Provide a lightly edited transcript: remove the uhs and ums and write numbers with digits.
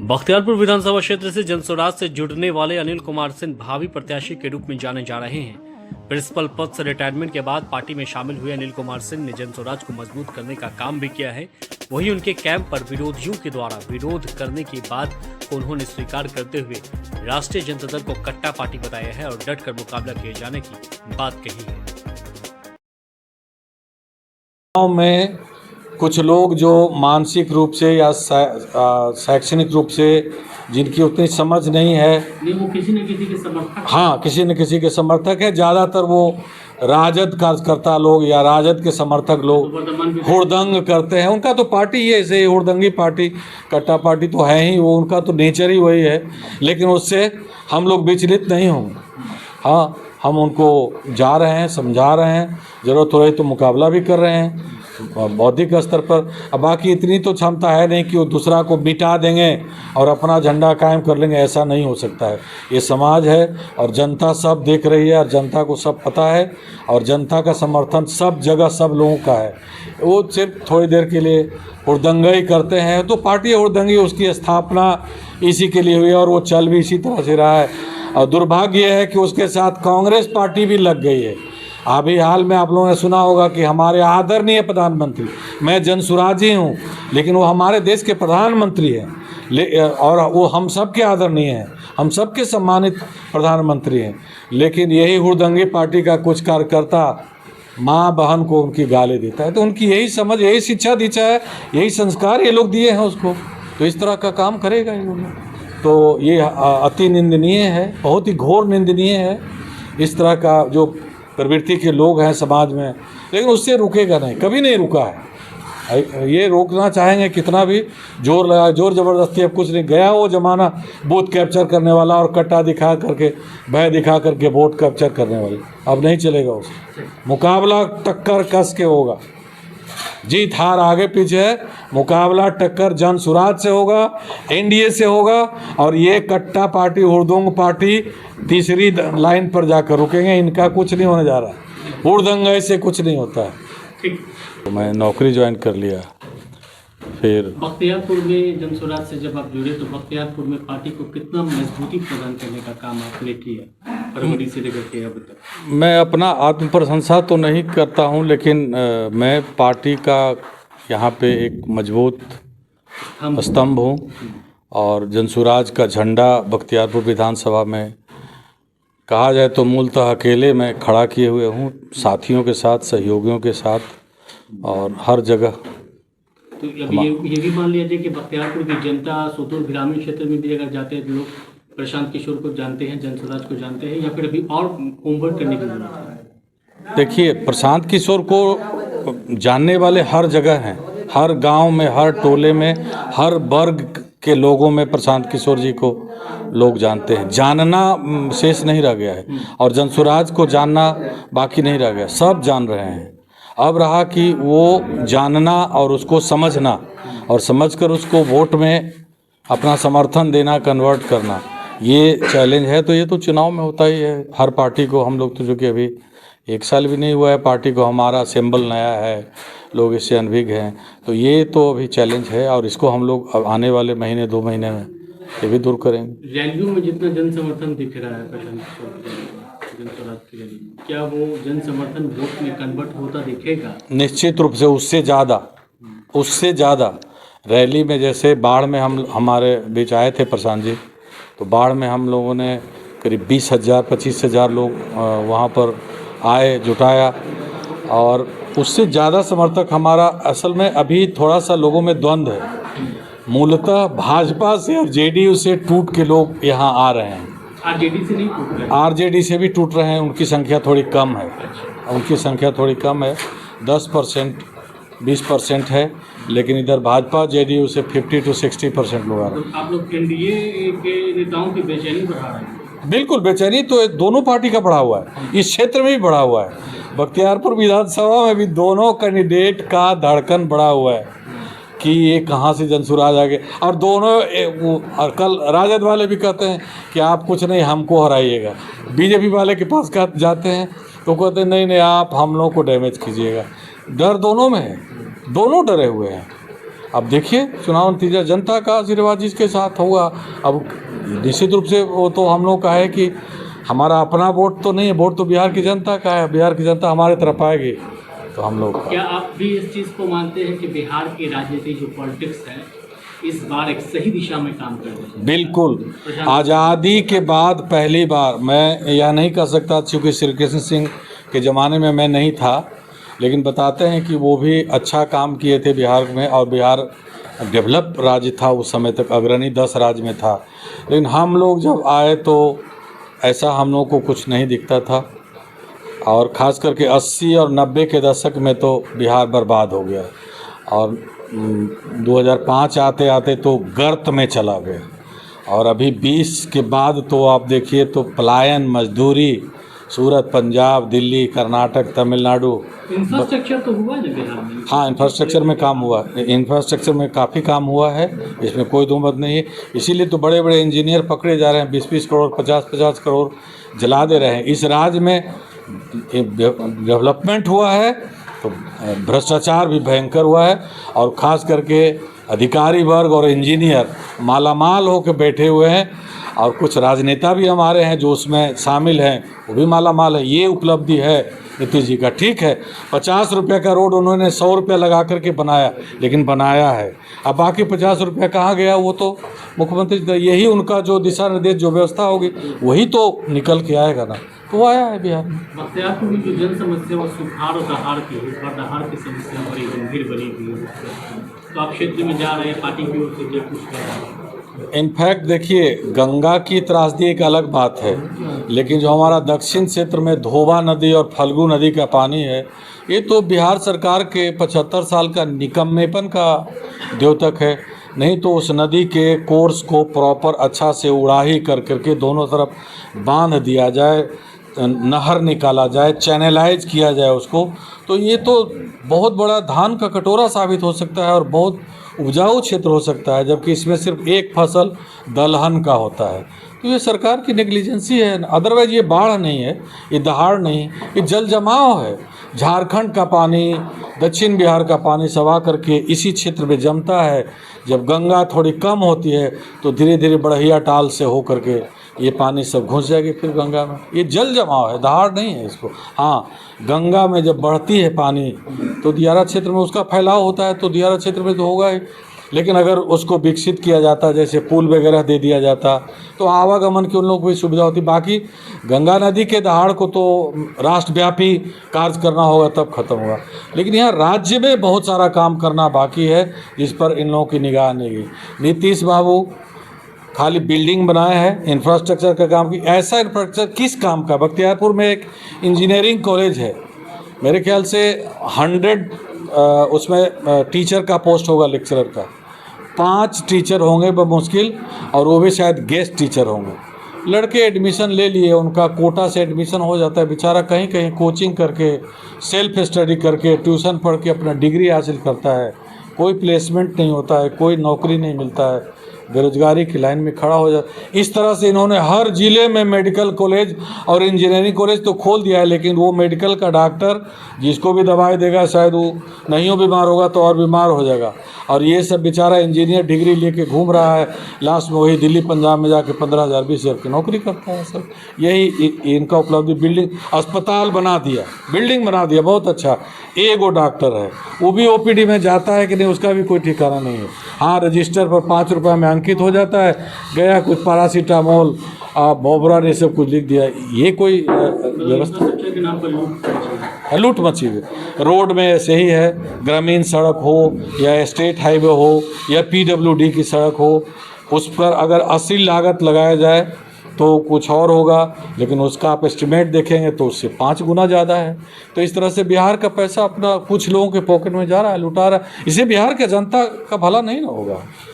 बख्तियारपुर विधानसभा क्षेत्र से जनस्वराज से जुड़ने वाले अनिल कुमार सिंह भावी प्रत्याशी के रूप में जाने जा रहे हैं। प्रिंसिपल पद से रिटायरमेंट के बाद पार्टी में शामिल हुए अनिल कुमार सिंह ने जनस्वराज को मजबूत करने का काम भी किया है। वहीं उनके कैंप पर विरोधियों के द्वारा विरोध करने की बात को उन्होंने स्वीकार करते हुए राष्ट्रीय जनता दल को कट्टा पार्टी बताया है और डट कर मुकाबला किए जाने की बात कही है। गाँव में कुछ लोग जो मानसिक रूप से या शैक्षणिक रूप से जिनकी उतनी समझ नहीं है, वो किसी न किसी के समर्थक, हाँ किसी न किसी के समर्थक है। ज़्यादातर वो राजद कार्यकर्ता लोग या राजद के समर्थक लोग हुड़दंग करते हैं। उनका तो पार्टी ही है, ऐसे हुड़दंगी पार्टी, कट्टा पार्टी तो है ही, वो उनका तो नेचर ही वही है। लेकिन उससे हम लोग विचलित नहीं होंगे। हाँ, हम उनको जा रहे हैं, समझा रहे हैं, ज़रूरत हो रही तो मुकाबला भी कर रहे हैं बौद्धिक स्तर पर। अब बाकी इतनी तो क्षमता है नहीं कि वो दूसरा को मिटा देंगे और अपना झंडा कायम कर लेंगे, ऐसा नहीं हो सकता है। ये समाज है और जनता सब देख रही है और जनता को सब पता है और जनता का समर्थन सब जगह सब लोगों का है। वो सिर्फ थोड़ी देर के लिए हुड़दंगी करते हैं तो पार्टी हुड़दंगी, उसकी स्थापना इसी के लिए हुई है और वो चल भी इसी तरह से रहा है। और दुर्भाग्य है कि उसके साथ कांग्रेस पार्टी भी लग गई है। अभी हाल में आप लोगों ने सुना होगा कि हमारे आदरणीय प्रधानमंत्री, मैं जनसुराजी हूँ लेकिन वो हमारे देश के प्रधानमंत्री हैं और वो हम सब के आदरणीय हैं, हम सब के सम्मानित प्रधानमंत्री हैं। लेकिन यही हुड़दंगी पार्टी का कुछ कार्यकर्ता माँ बहन को उनकी गाली देता है। तो उनकी यही समझ, यही शिक्षा दीक्षा है, यही संस्कार ये लोग दिए हैं उसको, तो इस तरह का काम करेगा ये लोग। तो ये अति निंदनीय है, बहुत ही घोर निंदनीय है इस तरह का जो प्रवृत्ति के लोग हैं समाज में। लेकिन उससे रुकेगा नहीं, कभी नहीं रुका है। ये रोकना चाहेंगे कितना भी जोर लगा, जोर ज़बरदस्ती अब कुछ नहीं गया। वो ज़माना बूथ कैप्चर करने वाला और कट्टा दिखा करके, भय दिखा करके वोट कैप्चर करने वाले, अब नहीं चलेगा उससे। मुकाबला टक्कर कस के होगा, जीत हार आगे पीछे है। मुकाबला टक्कर जनसुराज से होगा, एनडीए से होगा और ये कट्टा पार्टी, हुड़दंग पार्टी तीसरी लाइन पर जाकर रुकेंगे। इनका कुछ नहीं होने जा रहा, हुड़दंग से कुछ नहीं होता है। ठीक। तो मैं नौकरी ज्वाइन कर लिया। फिर बख्तियारपुर में जनसुराज से जब आप जुड़े तो बख्तियारपुर में पार्टी को कितना मजबूती प्रदान करने का काम आपने किया फरवरी से लेकर के अब तक? मैं अपना आत्म प्रशंसा तो नहीं करता हूं, लेकिन मैं पार्टी का यहाँ पे एक मजबूत स्तंभ हूं और जनसुराज का झंडा बख्तियारपुर विधानसभा में कहा जाए तो मूलतः अकेले मैं खड़ा किए हुए हूं, साथियों के साथ, सहयोगियों के साथ और हर जगह। तो अभी ये भी मान लिया जाए कि बख्तियारपुर की जनता सुदूर ग्रामीण क्षेत्र में भी अगर जाते हैं तो लोग प्रशांत किशोर को जानते हैं, जनसुराज को जानते हैं, या फिर अभी और होमवर्क करने की जरूरत है? देखिए, प्रशांत किशोर को जानने वाले हर जगह हैं, हर गांव में, हर टोले में, हर वर्ग के लोगों में प्रशांत किशोर जी को लोग जानते हैं। जानना शेष नहीं रह गया है और जनसुराज को जानना बाकी नहीं रह गया, सब जान रहे हैं। अब रहा कि वो जानना और उसको समझना और समझकर उसको वोट में अपना समर्थन देना, कन्वर्ट करना, ये चैलेंज है। तो ये तो चुनाव में होता ही है हर पार्टी को। हम लोग तो जो कि अभी 1 साल भी नहीं हुआ है पार्टी को, हमारा सिंबल नया है, लोग इससे अनभिज्ञ हैं। तो ये तो अभी चैलेंज है और इसको हम लोग अब आने वाले महीने 2 महीने में ये भी दूर करेंगे। रैलियों में जितना जन समर्थन दिख रहा है प्रशांत किशोर जनसुराज की रैली, क्या वो जन समर्थन वोट में कन्वर्ट होता दिखेगा? निश्चित रूप से उससे ज़्यादा रैली में, जैसे बाढ़ में हम हमारे बीच आए थे प्रशांत जी, तो बाढ़ में हम लोगों ने करीब 20,000 25,000 लोग वहाँ पर आए, जुटाया और उससे ज़्यादा समर्थक हमारा असल में अभी थोड़ा सा लोगों में द्वंद्व है। मूलतः भाजपा से और जेडीयू से टूट के लोग यहाँ आ रहे हैं। आरजेडी से नहीं टूट रहे? आरजेडी से भी टूट रहे हैं, उनकी संख्या थोड़ी कम है, उनकी संख्या थोड़ी कम है, 10% 20% है। लेकिन इधर भाजपा जेडीयू से 50 to 60% लोग आ रहे हैं। तो आप लोग एनडीए के नेताओं की बेचैनी बढ़ा रहे हैं? बिल्कुल, बेचैनी तो दोनों पार्टी का बढ़ा हुआ है, इस क्षेत्र में भी बढ़ा हुआ है। बख्तियारपुर विधानसभा में भी दोनों कैंडिडेट का धड़कन बढ़ा हुआ है कि ये कहाँ से जनसुराज आ गए। और दोनों और कल राजद वाले भी कहते हैं कि आप कुछ नहीं, हमको हराइएगा। बीजेपी वाले के पास जाते हैं तो कहते हैं नहीं नहीं, आप हम लोगों को डैमेज कीजिएगा। डर दोनों में है, दोनों डरे हुए हैं। अब देखिए चुनाव नतीजा जनता का आशीर्वाद जिसके साथ होगा। अब निश्चित रूप से वो तो हम लोग का है कि हमारा अपना वोट तो नहीं है, वोट तो बिहार की जनता का है। बिहार की जनता हमारे तरफ आएगी तो हम लोग क्या आप भी इस चीज़ को मानते हैं कि बिहार की राजनीति जो पॉलिटिक्स है इस बार एक सही दिशा में काम कर रही है? बिल्कुल। आज़ादी के बाद पहली बार, मैं यह नहीं कह सकता क्योंकि श्री कृष्ण सिंह के ज़माने में मैं नहीं था, लेकिन बताते हैं कि वो भी अच्छा काम किए थे बिहार में, और बिहार डेवलप राज्य था उस समय तक, अग्रणी 10 राज्य में था। लेकिन हम लोग जब आए तो ऐसा हम लोग को कुछ नहीं दिखता था, और ख़ास करके 80 और 90 के दशक में तो बिहार बर्बाद हो गया, और 2005 आते आते तो गर्त में चला गया, और अभी 20 के बाद तो आप देखिए तो पलायन, मजदूरी, सूरत, पंजाब, दिल्ली, कर्नाटक, तमिलनाडु। इंफ्रास्ट्रक्चर तो हुआ है बिहार में? हाँ, इंफ्रास्ट्रक्चर में काम हुआ, इंफ्रास्ट्रक्चर में काफ़ी काम हुआ है, इसमें कोई दो मत नहीं है। इसीलिए तो बड़े बड़े इंजीनियर पकड़े जा रहे हैं, 20-20 करोड़ 50-50 करोड़ जला दे रहे हैं। इस राज्य में डेवलपमेंट हुआ है तो भ्रष्टाचार भी भयंकर हुआ है, और ख़ास करके अधिकारी वर्ग और इंजीनियर मालामाल होकर बैठे हुए हैं, और कुछ राजनेता भी हमारे हैं जो उसमें शामिल हैं, वो भी मालामाल है। ये उपलब्धि है नीतीश जी का। ठीक है, 50 रुपये का रोड उन्होंने 100 रुपया लगा करके बनाया, लेकिन बनाया है। अब बाकी 50 रुपया कहाँ गया वो तो मुख्यमंत्री, यही उनका जो दिशा निर्देश, जो व्यवस्था होगी वही तो निकल के आएगा ना, तो वो आया है बिहार में। बख्तियारपुर की जो जन समस्या वो सुखाड़ और दहाड़ की है, पर दहाड़ की समस्या बड़ी गंभीर बनी हुई है, तो आप क्षेत्र में जा रहे हैं, पार्टी की ओर से क्या कुछ कर रहे हैं? इनफैक्ट देखिए, गंगा की त्रासदी एक अलग बात है, लेकिन जो हमारा दक्षिण क्षेत्र में धोबा नदी और फल्गु नदी का पानी है, ये तो बिहार सरकार के 75 साल का निकम्मेपन का द्योतक है। नहीं तो उस नदी के कोर्स को प्रॉपर अच्छा से उड़ाही कर करके दोनों तरफ बांध दिया जाए, नहर निकाला जाए, चैनलाइज किया जाए उसको, तो ये तो बहुत बड़ा धान का कटोरा साबित हो सकता है और बहुत उपजाऊ क्षेत्र हो सकता है, जबकि इसमें सिर्फ एक फसल दलहन का होता है। तो ये सरकार की नेग्लिजेंसी है। अदरवाइज ये बाढ़ नहीं है, ये दहाड़ नहीं, ये जल जमाव है। झारखंड का पानी, दक्षिण बिहार का पानी सब आ करके इसी क्षेत्र में जमता है। जब गंगा थोड़ी कम होती है तो धीरे धीरे बढ़िया टाल से हो करके ये पानी सब घुस जाएगी फिर गंगा में। ये जल जमाव है, दहाड़ नहीं है इसको। हाँ, गंगा में जब बढ़ती है पानी तो दियारा क्षेत्र में उसका फैलाव होता है, तो दियारा क्षेत्र में तो होगा ही। लेकिन अगर उसको विकसित किया जाता, जैसे पुल वगैरह दे दिया जाता, तो आवागमन की उन लोगों को भी सुविधा होती। बाकी गंगा नदी के दहाड़ को तो राष्ट्रव्यापी कार्य करना होगा तब खत्म होगा, लेकिन यहाँ राज्य में बहुत सारा काम करना बाकी है जिस पर इन लोगों की निगाह नहीं गई। नीतीश बाबू खाली बिल्डिंग बनाए हैं, इंफ्रास्ट्रक्चर का काम की। ऐसा इंफ्रास्ट्रक्चर किस काम का? बख्तियारपुर में एक इंजीनियरिंग कॉलेज है, मेरे ख्याल से 100 उसमें टीचर का पोस्ट होगा, लेक्चरर का 5 टीचर होंगे बमुश्किल, और वो भी शायद गेस्ट टीचर होंगे। लड़के एडमिशन ले लिए, उनका कोटा से एडमिशन हो जाता है, बेचारा कहीं कहीं कोचिंग करके, सेल्फ स्टडी करके, ट्यूशन पढ़ के अपना डिग्री हासिल करता है। कोई प्लेसमेंट नहीं होता है, कोई नौकरी नहीं मिलता है, बेरोजगारी की लाइन में खड़ा हो जाता। इस तरह से इन्होंने हर ज़िले में मेडिकल कॉलेज और इंजीनियरिंग कॉलेज तो खोल दिया है, लेकिन वो मेडिकल का डॉक्टर जिसको भी दवाई देगा शायद वो नहीं हो बीमार होगा तो और बीमार हो जाएगा। और ये सब बेचारा इंजीनियर डिग्री लेके घूम रहा है, लास्ट में वही दिल्ली पंजाब में जाके 15,000 20,000 की नौकरी करता है। सब यही इनका उपलब्धि। बिल्डिंग, अस्पताल बना दिया, बिल्डिंग बना दिया, बहुत अच्छा। एगो डॉक्टर है, वो भी ओपीडी में जाता है कि नहीं उसका भी कोई ठिकाना नहीं है। हाँ, रजिस्टर पर 5 रुपये में अंकित हो जाता है, गया कुछ पैरासीटामोल, बोबरा ने सब कुछ लिख दिया। ये कोई व्यवस्था? लूट मची है। रोड में ऐसे ही है, ग्रामीण सड़क हो या स्टेट हाईवे हो या पीडब्ल्यूडी की सड़क हो, उस पर अगर असली लागत लगाया जाए तो कुछ और होगा, लेकिन उसका आप एस्टिमेट देखेंगे तो उससे 5 गुना ज़्यादा है। तो इस तरह से बिहार का पैसा अपना कुछ लोगों के पॉकेट में जा रहा है, लुटा रहा है। इससे बिहार के जनता का भला नहीं ना होगा।